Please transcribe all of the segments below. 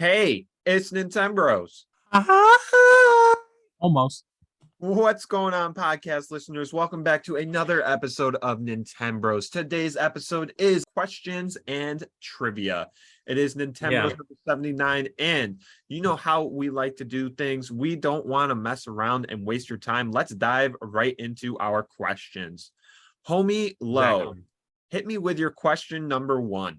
Hey, it's Nintembros. Almost. What's going on, podcast listeners? Welcome back to another episode of Nintembros. Today's episode is questions and trivia. It is Nintembros number 79, and you know how we like to do things. We don't want to mess around and waste your time. Let's dive right into our questions. Homie Low, hit me with your question number one.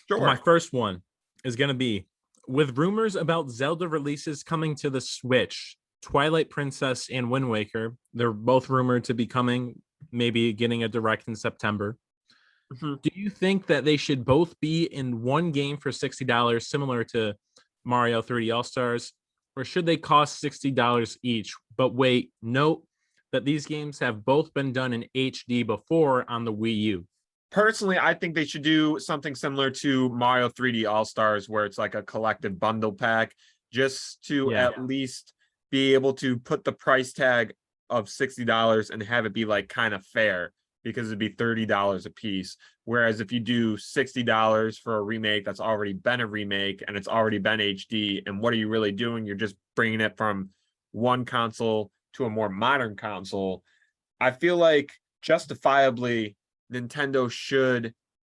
Sure. My first one is going to be, with rumors about Zelda releases coming to the Switch, Twilight Princess and Wind Waker, they're both rumored to be coming, maybe getting a direct in September. Mm-hmm. Do you think that they should both be in one game for $60, similar to Mario 3D All-Stars, or should they cost $60 each? But wait, note that these games have both been done in HD before on the Wii U. Personally, I think they should do something similar to Mario 3D All-Stars, where it's like a collective bundle pack, just to at least be able to put the price tag of $60 and have it be like kind of fair, because it'd be $30 a piece. Whereas if you do $60 for a remake that's already been a remake and it's already been HD, and what are you really doing? You're just bringing it from one console to a more modern console. I feel like justifiably Nintendo should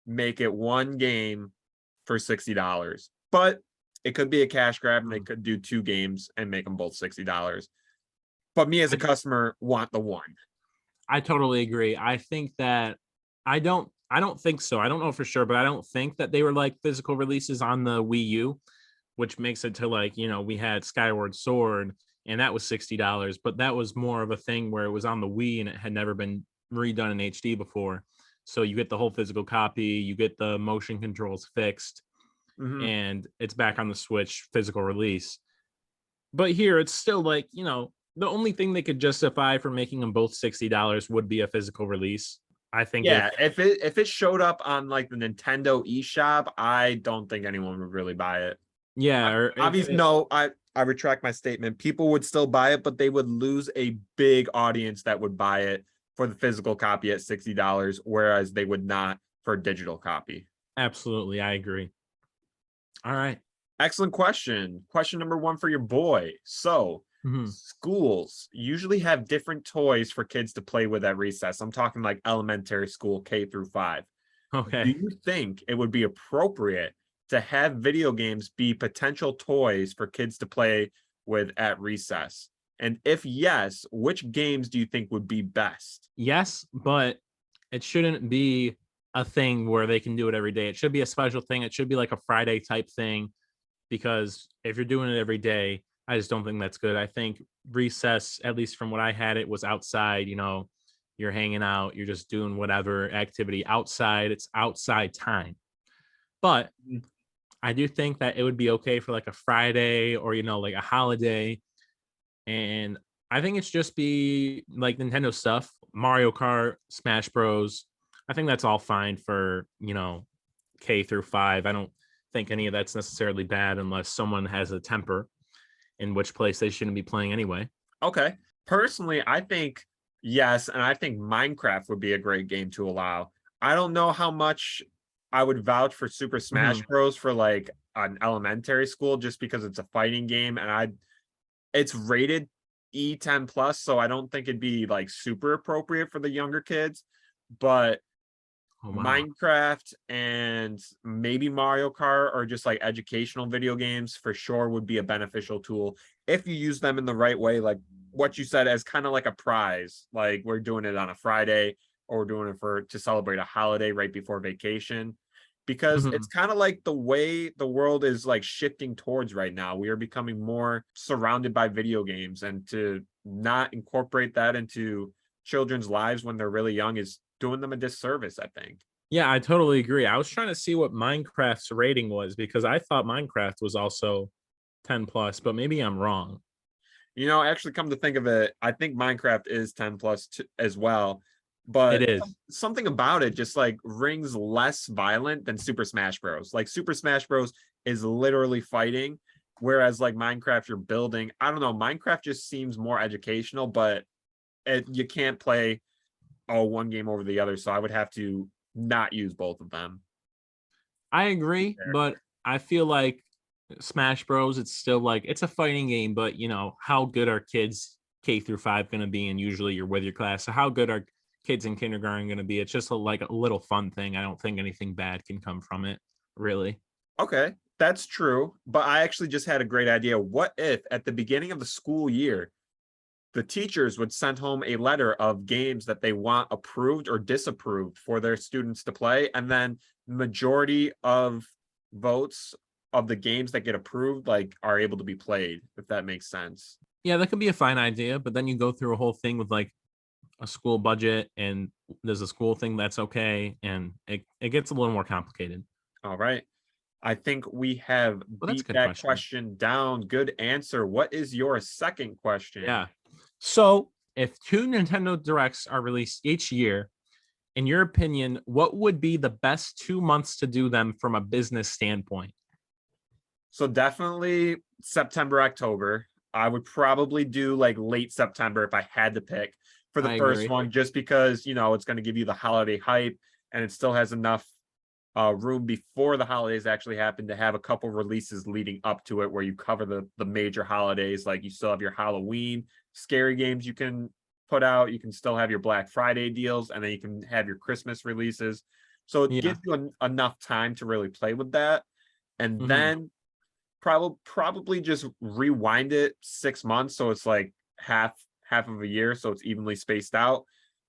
make it one game for $60, but it could be a cash grab and they could do two games and make them both $60. But me as a customer want the one. I totally agree. I think that I don't think so. I don't know for sure, but I don't think that they were like physical releases on the Wii U, which makes it to like, you know, we had Skyward Sword and that was $60, but that was more of a thing where it was on the Wii and it had never been redone in HD before. So you get the whole physical copy, you get the motion controls fixed, and it's back on the Switch physical release. But here it's still like, you know, the only thing they could justify for making them both $60 would be a physical release. I think if it showed up on like the Nintendo eShop, I don't think anyone would really buy it. Yeah, obviously, no, I retract my statement. People would still buy it, but they would lose a big audience that would buy it for the physical copy at $60, whereas they would not for a digital copy. Absolutely, I agree. All right. Excellent question. Question number one for your boy. So, schools usually have different toys for kids to play with at recess. I'm talking like elementary school, K through 5. Okay. Do you think it would be appropriate to have video games be potential toys for kids to play with at recess? And if yes, which games do you think would be best? Yes, but it shouldn't be a thing where they can do it every day. It should be a special thing. It should be like a Friday type thing, because if you're doing it every day, I just don't think that's good. I think recess, at least from what I had, it was outside, you know, you're hanging out, you're just doing whatever activity outside. It's outside time. But I do think that it would be okay for like a Friday or, you know, like a holiday. And I think it's just be like Nintendo stuff, Mario Kart, Smash Bros. I think that's all fine for, you know, K through 5. I don't think any of that's necessarily bad unless someone has a temper, in which place they shouldn't be playing anyway. Okay. Personally, I think yes, and I think Minecraft would be a great game to allow. I don't know how much I would vouch for Super Smash Bros. For like an elementary school, just because it's a fighting game, and it's rated E10 plus, so I don't think it'd be like super appropriate for the younger kids. But Minecraft and maybe Mario Kart, or just like educational video games, for sure would be a beneficial tool if you use them in the right way, like what you said, as kind of like a prize, like we're doing it on a Friday or we're doing it to celebrate a holiday right before vacation, because it's kind of like the way the world is like shifting towards right now. We are becoming more surrounded by video games, and to not incorporate that into children's lives when they're really young is doing them a disservice, I think. Yeah, I totally agree. I was trying to see what Minecraft's rating was, because I thought Minecraft was also 10 plus, but maybe I'm wrong. You know, actually, come to think of it, I think Minecraft is 10 plus as well, but it is something about it just like rings less violent than Super Smash Bros. Like Super Smash Bros is literally fighting, whereas like Minecraft, you're building. I don't know, Minecraft just seems more educational, but you can't play one game over the other, so I would have to not use both of them. I agree, but I feel like Smash Bros. It's still like it's a fighting game, but you know how good are kids K through 5 going to be? And usually you're with your class. So how good are kids in kindergarten going to be? It's just like a little fun thing. I don't think anything bad can come from it, really. Okay, that's true. But I actually just had a great idea. What if at the beginning of the school year, the teachers would send home a letter of games that they want approved or disapproved for their students to play, and then majority of votes of the games that get approved like are able to be played, if that makes sense. Yeah, that could be a fine idea, but then you go through a whole thing with like a school budget and there's a school thing that's okay. And it gets a little more complicated. All right. I think we have Well, that's a beat good that question. question down. Good answer. What is your second question? Yeah. So if two Nintendo Directs are released each year, in your opinion, what would be the best 2 months to do them from a business standpoint? So definitely September, October. I would probably do like late September if I had to pick for the I first agree. one, just because, it's going to give you the holiday hype and it still has enough room before the holidays actually happen to have a couple releases leading up to it where you cover the major holidays. Like you still have your Halloween scary games you can put out. You can still have your Black Friday deals, and then you can have your Christmas releases. So it Yeah. gives you enough time to really play with that. And Hmm. then probably just rewind it 6 months so it's like half of a year, so it's evenly spaced out.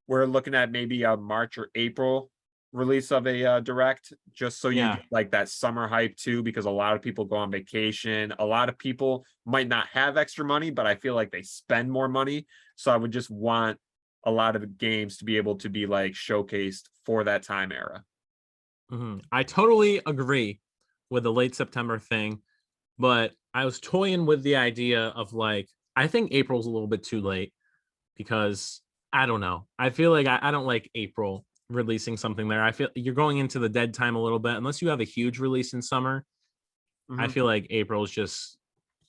We're looking at maybe a March or April release of a direct, just so you Yeah. get like that summer hype too, because a lot of people go on vacation. A lot of people might not have extra money, but I feel like they spend more money. So I would just want a lot of the games to be able to be like showcased for that time era. I totally agree with the late September thing, but I was toying with the idea of like, I think April's a little bit too late because I don't know. I feel like I don't like April releasing something there. I feel you're going into the dead time a little bit unless you have a huge release in summer. I Mhm. feel like April is just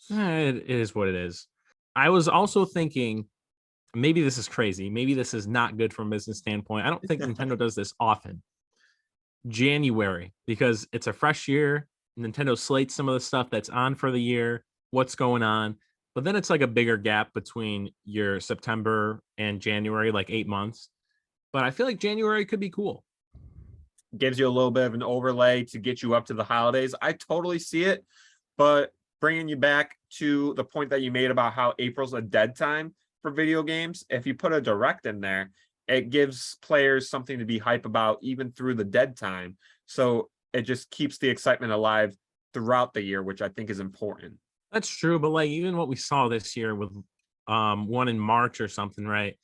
it is what it is. I was also thinking maybe this is crazy. Maybe this is not good from a business standpoint. I don't think Nintendo does this often. January, because it's a fresh year. Nintendo slates some of the stuff that's on for the year, what's going on. But then it's like a bigger gap between your September and January, like 8 months. But I feel like January could be cool. Gives you a little bit of an overlay to get you up to the holidays. I totally see it, but bringing you back to the point that you made about how April's a dead time for video games, if you put a direct in there, it gives players something to be hype about even through the dead time. So it just keeps the excitement alive throughout the year, which I think is important. That's true, but like even what we saw this year with one in March or something, right?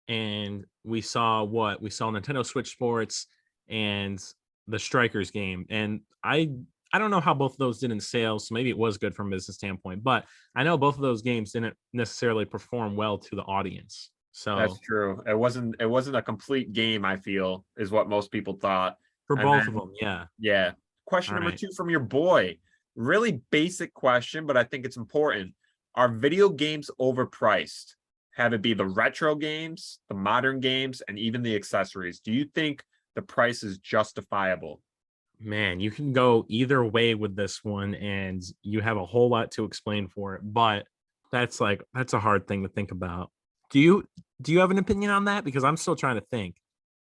And we saw what we saw Nintendo Switch Sports and the Strikers game. And I don't know how both of those did in sales, so maybe it was good from a business standpoint, but I know both of those games didn't necessarily perform well to the audience. That's So true. It wasn't a complete game, I feel, is what most people thought. for And both of then them, yeah. yeah. Question All number right. 2 from your boy. Really basic question, but I think it's important. Are video games overpriced? Have it be the retro games, the modern games, and even the accessories. Do you think the price is justifiable? Man, you can go either way with this one, and you have a whole lot to explain for it. But that's a hard thing to think about. Do you do you have an opinion on that? Because I'm still trying to think.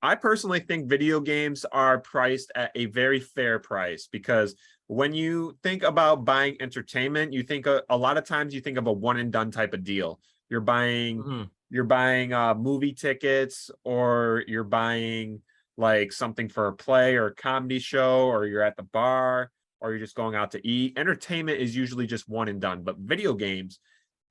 I personally think video games are priced at a very fair price, because when you think about buying entertainment, you think a lot of times you think of a one and done type of deal. You're buying Mhm. you're buying movie tickets, or you're buying like something for a play or a comedy show, or you're at the bar, or you're just going out to eat. Entertainment is usually just one and done, but video games,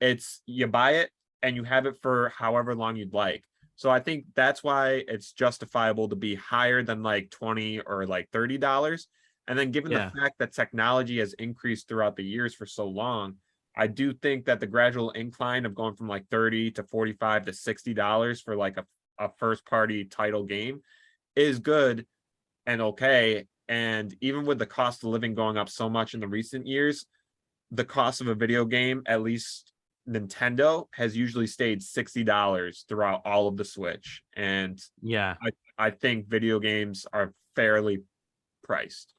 it's you buy it and you have it for however long you'd like. So I think that's why it's justifiable to be higher than like 20 or like $30. And then given the Yeah. fact that technology has increased throughout the years for so long, I do think that the gradual incline of going from like 30 to 45 to $60 for like a first party title game is good and okay. And even with the cost of living going up so much in the recent years, the cost of a video game, at least Nintendo, has usually stayed $60 throughout all of the Switch. And Yeah. I think video games are fairly priced.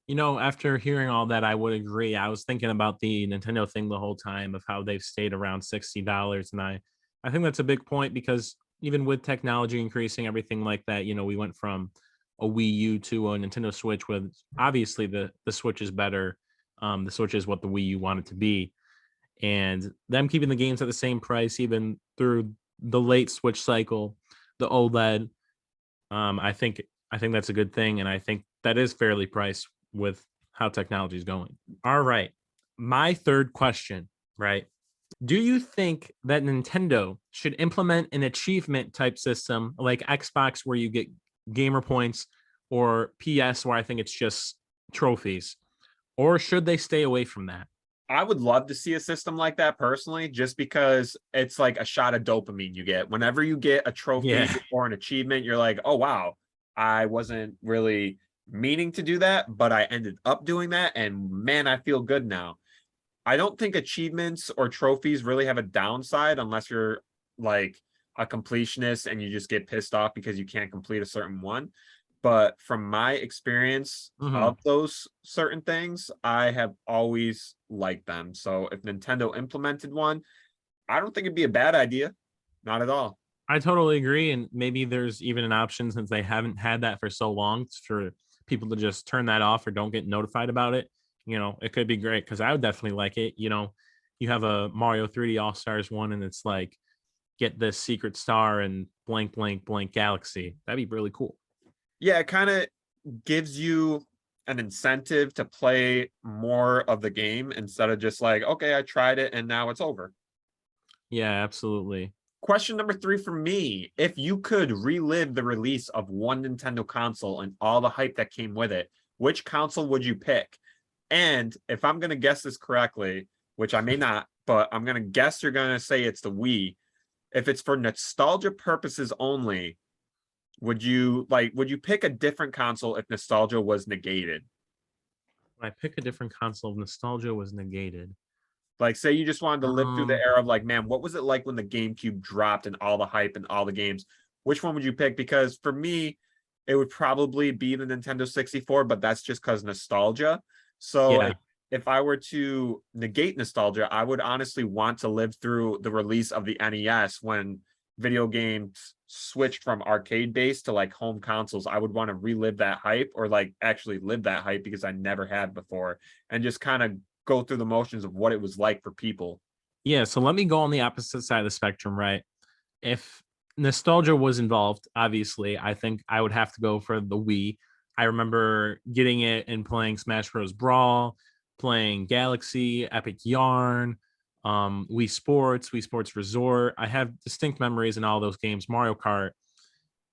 After hearing all that, I would agree. I was thinking about the Nintendo thing the whole time of how they've stayed around $60. And I think that's a big point because even with technology increasing, everything like that, we went from a Wii U to a Nintendo Switch with obviously the Switch is better. The Switch is what the Wii U wanted to be. And them keeping the games at the same price, even through the late Switch cycle, the OLED, I think that's a good thing. And I think that is fairly priced with how technology is going. All right. My third question, right? Do you think that Nintendo should implement an achievement type system like Xbox where you get gamer points or PS where I think it's just trophies? Or should they stay away from that? I would love to see a system like that personally, just because it's like a shot of dopamine you get. Whenever you get a trophy Yeah. or an achievement, you're like, oh, wow, I wasn't really meaning to do that, but I ended up doing that. And man, I feel good now. I don't think achievements or trophies really have a downside unless you're like a completionist and you just get pissed off because you can't complete a certain one. But from my experience Mhm. of those certain things, I have always liked them. So if Nintendo implemented one, I don't think it'd be a bad idea. Not at all. I totally agree. And maybe there's even an option since they haven't had that for so long for people to just turn that off or don't get notified about it. It could be great because I would definitely like it. You have a Mario 3D All Stars one, and it's like get this secret star and blank, blank, blank galaxy. That'd be really cool. Yeah, it kind of gives you an incentive to play more of the game instead of just like, okay, I tried it and now it's over. Yeah, absolutely. Question number 3 for me. If you could relive the release of one Nintendo console and all the hype that came with it, which console would you pick? And if I'm going to guess this correctly, which I may not, but I'm going to guess you're going to say it's the Wii. If it's for nostalgia purposes only, would you pick a different console if nostalgia was negated? When I pick a different console, nostalgia was negated. Like, say you just wanted to live through the Um, era of like, man, what was it like when the GameCube dropped and all the hype and all the games? Which one would you pick? Because for me, it would probably be the Nintendo 64, but that's just because nostalgia. So yeah, if I were to negate nostalgia, I would honestly want to live through the release of the NES when video games switched from arcade based to like home consoles. I would want to relive that hype or like actually live that hype because I never had before and just kind of go through the motions of what it was like for people. yeah. So let me go on the opposite side of the spectrum, right? If nostalgia was involved, obviously, I think I would have to go for the Wii. I remember getting it and playing Smash Bros. Brawl, playing Galaxy, Epic Yarn, Wii Sports Resort. I have distinct memories in all those games, Mario Kart,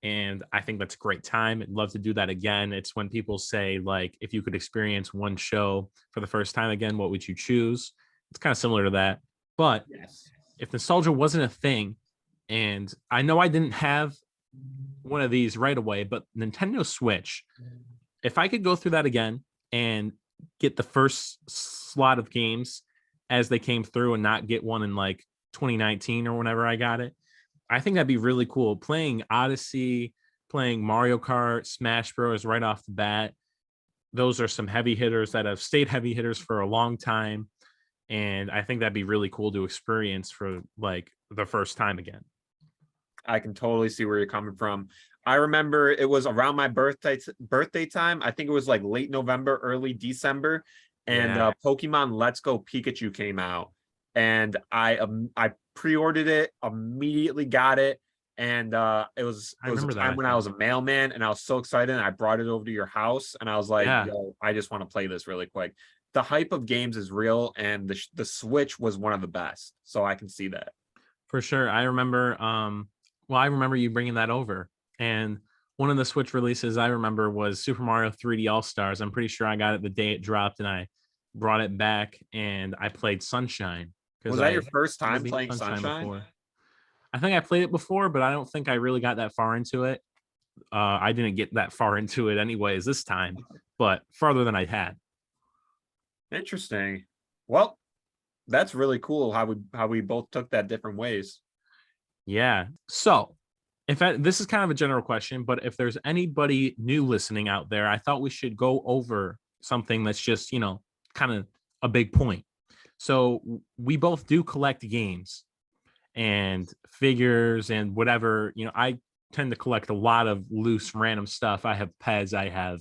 and I think that's a great time. I'd love to do that again. It's when people say, like, if you could experience one show for the first time again, what would you choose? It's kind of similar to that. But Yes. if nostalgia wasn't a thing, and I know I didn't have one of these right away, but Nintendo Switch, if I could go through that again and get the first slot of games as they came through and not get one in like 2019 or whenever I got it, I think that'd be really cool. Playing Odyssey, playing Mario Kart, Smash Bros. Right off the bat. Those are some heavy hitters that have stayed heavy hitters for a long time. And I think that'd be really cool to experience for like the first time again. I can totally see where you're coming from. I remember it was around my birthday time. I think it was like late November, early December, and Yeah, Pokemon Let's Go Pikachu came out, and I pre-ordered it, immediately got it, and I it was a remember that, time I when I think. was a mailman, and I was so excited. And I brought it over to your house, and I was like, Yeah, "Yo, I just want to play this really quick." The hype of games is real, and the Switch was one of the best, so I can see that. for sure. I remember you bringing that over. And one of the Switch releases I remember was Super Mario 3D All Stars. I'm pretty sure I got it the day it dropped and I brought it back and I played Sunshine because Was that your I first never time beat playing Sunshine Sunshine? before. I think I played it before, but I don't think I really got that far into it. I didn't get that far into it anyways this time, but farther than I had. Interesting. Well, that's really cool how we both took that different ways. Yeah. So, this is kind of a general question, but if there's anybody new listening out there, I thought we should go over something that's just, kind of a big point. So we both do collect games and figures and whatever. I tend to collect a lot of loose random stuff. I have Pez, I have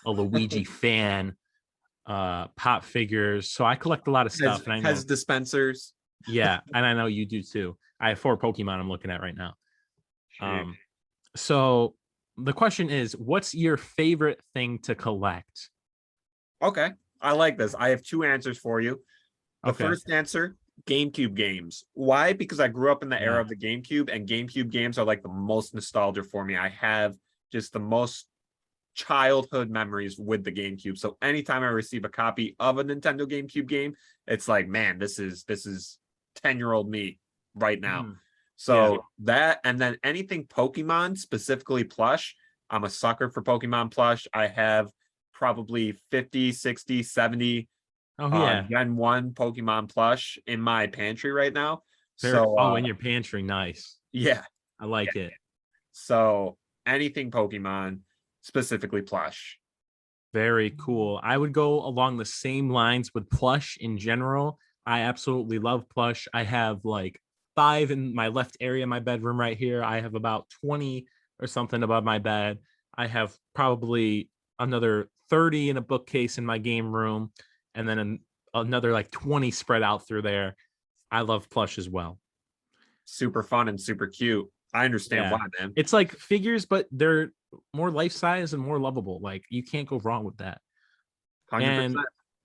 a Luigi fan, pop figures. So I collect a lot of stuff. And I know Has dispensers. yeah, and I know you do too. I have 4 Pokemon I'm looking at right now. So the question is, what's your favorite thing to collect? Okay, I like this. I have 2 answers for you. The Okay. first answer, GameCube games. Why? Because I grew up in the era Yeah. of the GameCube, and GameCube games are like the most nostalgia for me. I have just the most childhood memories with the GameCube. So anytime I receive a copy of a Nintendo GameCube game, it's like, man, this is 10-year-old me right now. So that, and then anything Pokemon, specifically plush. I'm a sucker for Pokemon plush. I have probably 50, 60, 70 Oh yeah. Gen 1 Pokemon plush in my pantry right now. Very, So in your pantry. Nice. yeah. I like it. So anything Pokemon, specifically plush. Very cool. I would go along the same lines with plush in general. I absolutely love plush. I have like 5 in my left area of my bedroom right here. I have about 20 or something above my bed. I have probably another 30 in a bookcase in my game room, and then another like 20 spread out through there. I love plush as well. Super fun and super cute. I understand why, man. It's like figures, but they're more life size and more lovable. Like you can't go wrong with that. 100%. And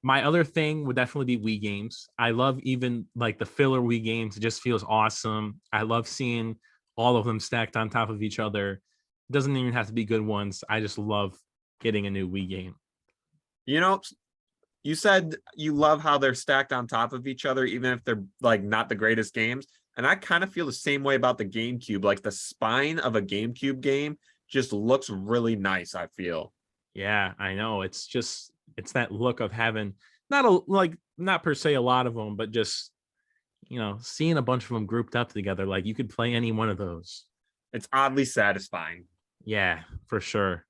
my other thing would definitely be Wii games. I love even like the filler Wii games. It just feels awesome. I love seeing all of them stacked on top of each other. It doesn't even have to be good ones. I just love getting a new Wii game. You said you love how they're stacked on top of each other, even if they're like not the greatest games. And I kind of feel the same way about the GameCube. Like the spine of a GameCube game just looks really nice, I feel. Yeah, I know. It's that look of having not per se a lot of them, but just seeing a bunch of them grouped up together. Like you could play any one of those. It's oddly satisfying. Yeah, for sure.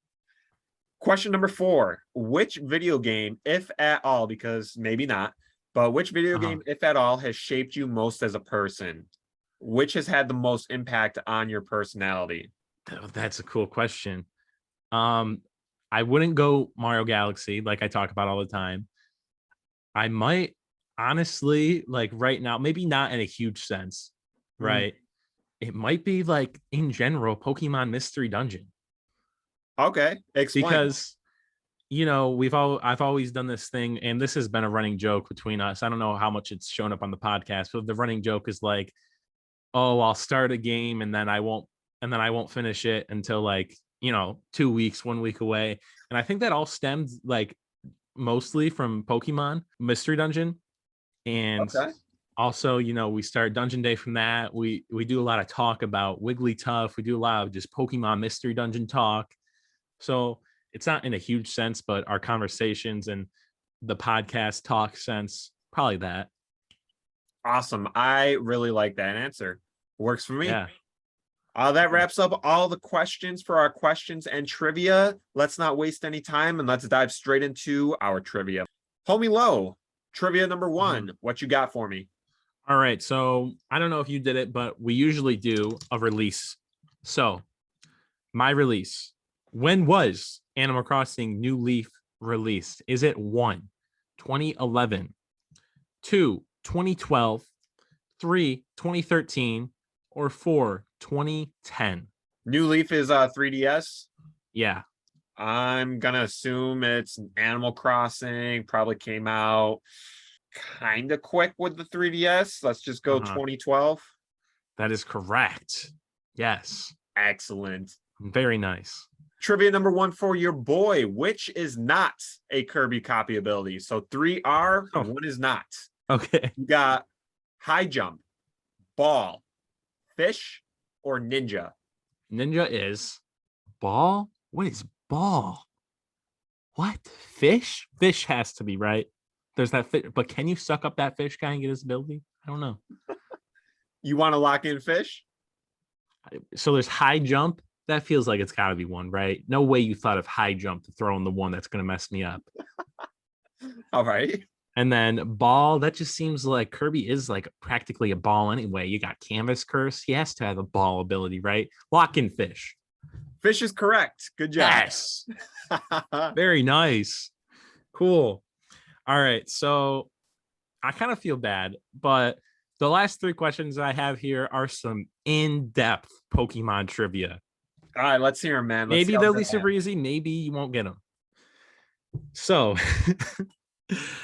Question number 4. Which video game, if at all, because maybe not, but which video game, if at all, has shaped you most as a person? Which has had the most impact on your personality? That's a cool question. I wouldn't go Mario Galaxy like I talk about all the time. I might honestly, like right now, maybe not in a huge sense, right? It might be like in general Pokemon Mystery Dungeon. Okay, explain. Because I've always done this thing, and this has been a running joke between us. I don't know how much it's shown up on the podcast, but the running joke is like, oh, I'll start a game and then I won't finish it until like 2 weeks, 1 week away. And I think that all stemmed like mostly from Pokemon Mystery Dungeon. And also, we start Dungeon Day from that. We do a lot of talk about Wigglytuff. We do a lot of just Pokemon Mystery Dungeon talk. So it's not in a huge sense, but our conversations and the podcast talk sense, probably that. Awesome. I really like that answer. Works for me. Yeah. That wraps up all the questions for our questions and trivia. Let's not waste any time and let's dive straight into our trivia. Homie Low, trivia number 1. What you got for me? All right. So I don't know if you did it, but we usually do a release. So my release. When was Animal Crossing New Leaf released? Is it 1, 2011, 2, 2012, 3, 2013, or 4, 2010? New Leaf is 3DS. Yeah. I'm gonna assume it's Animal Crossing. Probably came out kind of quick with the 3DS. Let's just go 2012. That is correct. Yes. Excellent. Very nice. Trivia number 1 for your boy, which is not a Kirby copy ability. So 3 are, 1 is not. Okay. You got high jump, ball, fish, or ninja. Ninja is ball. What is ball? What? Fish? Fish has to be, right? There's that fish, but can you suck up that fish guy and get his ability? I don't know. You want to lock in fish? So there's high jump. That feels like it's got to be 1, right? No way you thought of high jump to throw in the one that's going to mess me up. All right. And then ball, that just seems like Kirby is like practically a ball anyway. You got Canvas Curse. He has to have a ball ability, right? Lock in fish. Fish is correct. Good job. Yes. Very nice. Cool. All right. So I kind of feel bad, but the last 3 questions I have here are some in-depth Pokemon trivia. All right, let's hear them, man. Maybe they'll be super easy. Maybe you won't get them. So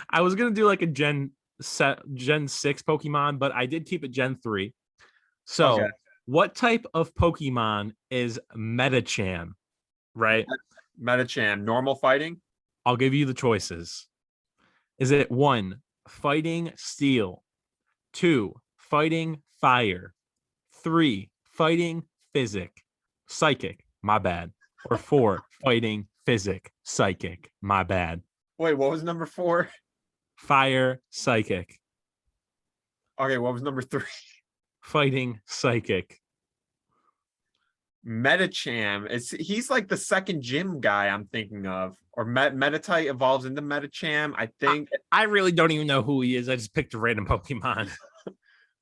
I was gonna do like a Gen 6 Pokemon, but I did keep it Gen 3. So Okay. what type of Pokemon is Metacham? Right? Metacham, normal fighting. I'll give you the choices. Is it 1, fighting steel, 2, fighting fire, 3, fighting psychic, my bad, or 4, fighting psychic, my bad. Wait, what was number 4? Fire, psychic. Okay, what was number 3? Fighting psychic. Metacham. He's like the second gym guy I'm thinking of. Or Metatite evolves into Metacham, I think. I really don't even know who he is. I just picked a random Pokemon.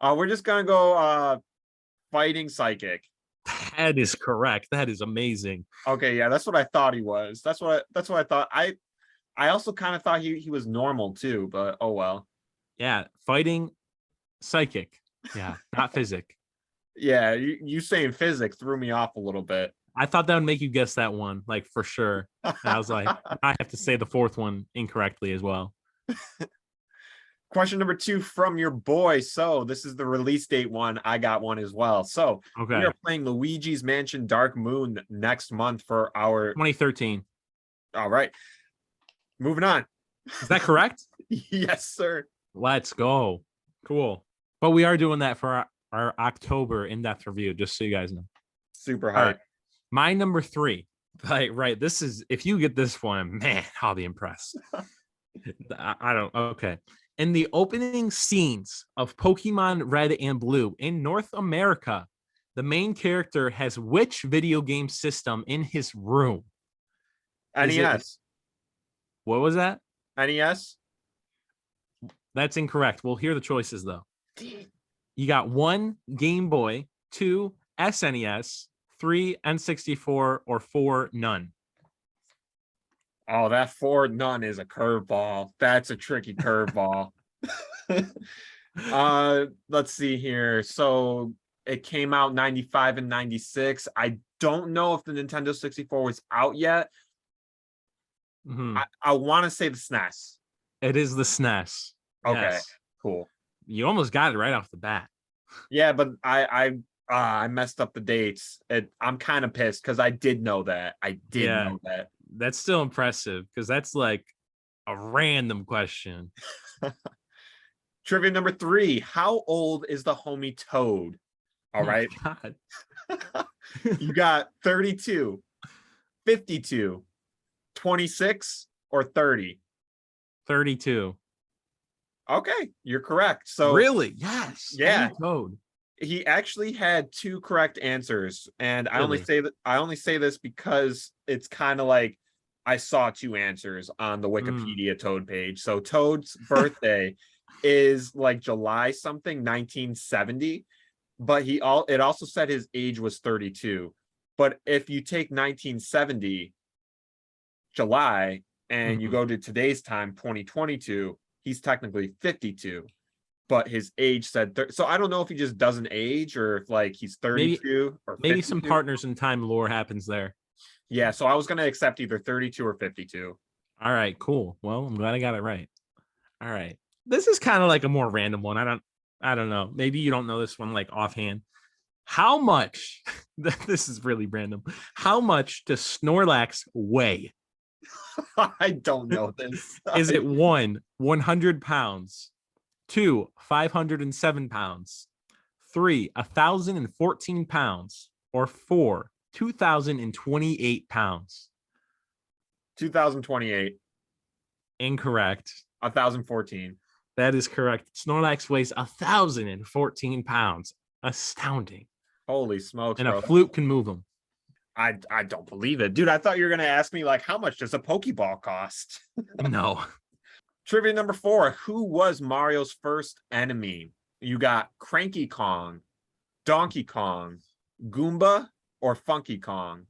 We're just gonna go fighting psychic. That is correct. That is amazing. Okay, yeah, that's what I thought he was. That's what I thought. I also kind of thought he was normal too, but oh well. Yeah, fighting psychic. Yeah, not physic. Yeah, you saying physics threw me off a little bit. I thought that would make you guess that one, like for sure. And I was like, I have to say the 4th one incorrectly as well. Question number 2 from your boy. So this is the release date one. I got one as well. So okay, we are playing Luigi's Mansion Dark Moon next month for our 2013. All right. Moving on. Is that correct? Yes, sir. Let's go. Cool. But we are doing that for our October in-depth review, just so you guys know. Super high. Right. My number 3. Like, right. This is, if you get this one, man, I'll be impressed. I don't. Okay. In the opening scenes of Pokemon Red and Blue in North America, the main character has which video game system in his room? NES. What was that? NES. That's incorrect. We'll hear the choices though. You got 1, Game Boy, 2, SNES, 3, N64, or 4, none. Oh, that 4, none is a curveball. That's a tricky curveball. Let's see here. So it came out 95 and 96. I don't know if the Nintendo 64 was out yet. Mm-hmm. I want to say the SNES. It is the SNES. Okay, yes. Cool. You almost got it right off the bat. Yeah, but I messed up the dates. I'm kind of pissed because I did know that. I did know that. That's still impressive because that's like a random question. Trivia number 3. How old is the homie Toad? All right. God. You got 32, 52, 26, or 30. 32. Okay, you're correct. So really? Yes. Yeah. Toad. He actually had 2 correct answers, and really? I only say this because it's kind of like I saw 2 answers on the Wikipedia Toad page. So Toad's birthday is like July something, 1970, but it also said his age was 32. But if you take 1970 July and you go to today's time, 2022, he's technically 52. But his age said so I don't know if he just doesn't age or if like he's 32 or 52. Maybe some partners in time lore happens there. Yeah, so I was gonna accept either 32 or 52. All right, cool. Well, I'm glad I got it right. All right. This is kind of like a more random one. I don't know. Maybe you don't know this one like offhand. How much this is really random. How much does Snorlax weigh? I don't know this. Is it 1, 100 pounds? 2, 507 pounds, 3, 1,014 pounds, or 4, 2,028 pounds? 2028. Incorrect. 1,014. That is correct. Snorlax weighs 1,014 pounds. Astounding. Holy smokes, and bro. A flute can move him. I don't believe it. Dude, I thought you were going to ask me, like, how much does a Pokeball cost? No. Trivia number 4. Who was Mario's first enemy? You got Cranky Kong, Donkey Kong, Goomba, or Funky Kong?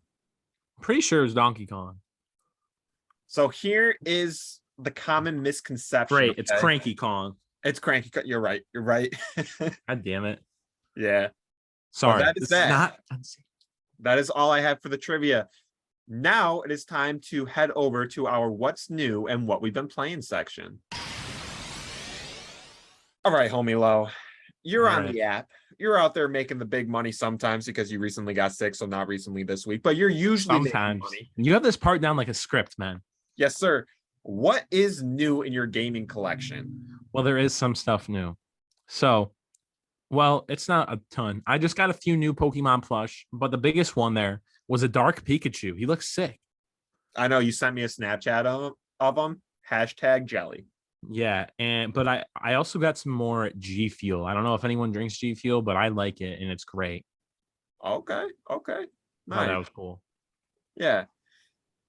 Pretty sure it's Donkey Kong. So here is the common misconception. Great, it's Cranky Kong. It's Cranky Kong. You're right. You're right. God damn it. Yeah. Sorry. Well, This is not. That is all I have for the trivia. Now it is time to head over to our what's new and what we've been playing section. All right, homie Low. You're on the app. You're out there making the big money sometimes because you recently got sick, so not recently this week, but you're usually Sometimes. making money. You have this part down like a script, man. Yes, sir. What is new in your gaming collection? Well, there is some stuff new. So, well, it's not a ton. I just got a few new Pokemon plush, but the biggest one there was a dark Pikachu. He looks sick. I know you sent me a Snapchat of him. #jelly. Yeah, but I also got some more G Fuel. I don't know if anyone drinks G Fuel, but I like it and it's great. Okay. Nice. That was cool. Yeah.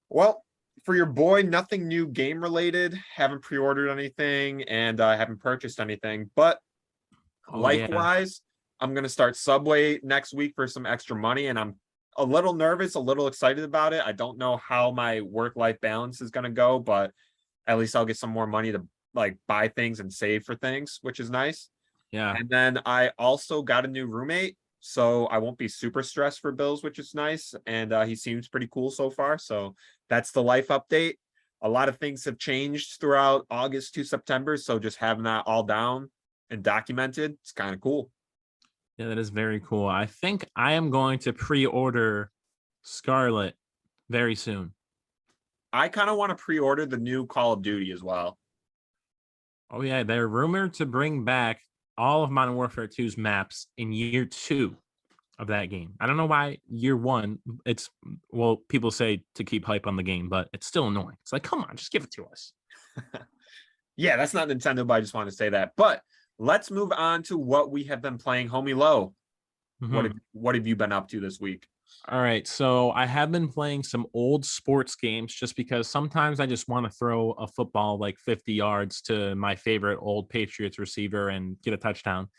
Well, for your boy, nothing new game related. Haven't pre-ordered anything and haven't purchased anything. But likewise, I'm gonna start Subway next week for some extra money, and I'm a little nervous, a little excited about it. I don't know how my work-life balance is gonna go, but at least I'll get some more money to like buy things and save for things, which is nice. Yeah. And then I also got a new roommate, so I won't be super stressed for bills, which is nice. And he seems pretty cool so far. So that's the life update. A lot of things have changed throughout August to September. So just having that all down and documented, it's kind of cool. Yeah, that is very cool. I think I am going to pre-order Scarlet very soon. I kind of want to pre-order the new Call of Duty as well. Oh, yeah. They're rumored to bring back all of Modern Warfare 2's maps in year 2 of that game. I don't know why year 1. It's, well, people say to keep hype on the game, but it's still annoying. It's like, come on, just give it to us. Yeah, that's not Nintendo, but I just want to say that. But let's move on to what we have been playing. Homie Low, what have you been up to this week? All right, so I have been playing some old sports games just because sometimes I just want to throw a football like 50 yards to my favorite old Patriots receiver and get a touchdown.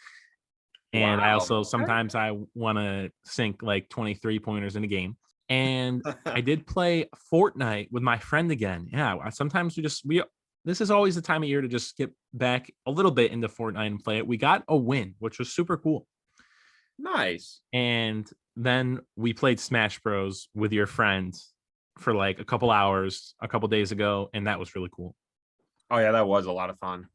And I also sometimes I want to sink like 23 pointers in a game. And I did play Fortnite with my friend again. Yeah, sometimes this is always the time of year to just get back a little bit into Fortnite and play it. We got a win, which was super cool. Nice. And then we played Smash Bros with your friend for like a couple hours a couple days ago, and that was really cool. Oh yeah, that was a lot of fun.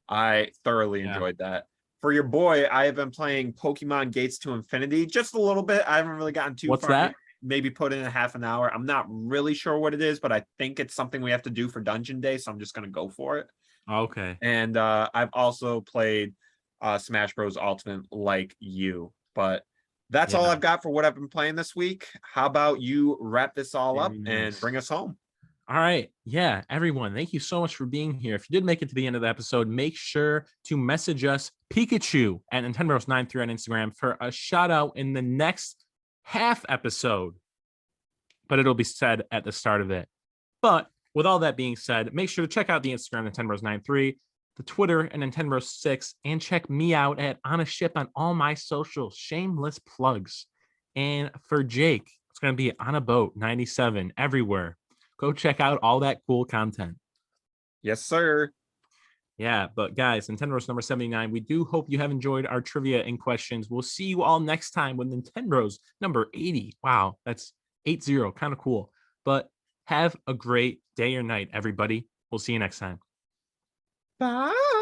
I thoroughly enjoyed that. For your boy, I have been playing Pokemon Gates to Infinity just a little bit. I haven't really gotten too far. What's that? Maybe put in a half an hour. I'm not really sure what it is, but I think it's something we have to do for Dungeon Day, so I'm just gonna go for it. Okay. And I've also played Smash Bros Ultimate like you, but that's all I've got for what I've been playing this week. How about you wrap this all up and bring us home? All right. Yeah, everyone, thank you so much for being here. If you did make it to the end of the episode, make sure to message us Pikachu at Nintendo93 on Instagram for a shout out in the next half episode. But it'll be said at the start of it. But with all that being said, make sure to check out the Instagram Nintendo93, the Twitter and Nintendo6, and check me out at Onaship on all my socials. Shameless plugs. And for Jake, it's going to be On a Boat 97 everywhere. Go check out all that cool content. Yes, sir. Yeah, but guys, Nintendo's number 79. We do hope you have enjoyed our trivia and questions. We'll see you all next time with Nintendo's number 80. Wow, that's 80. Kind of cool. But have a great day or night, everybody. We'll see you next time. Bye.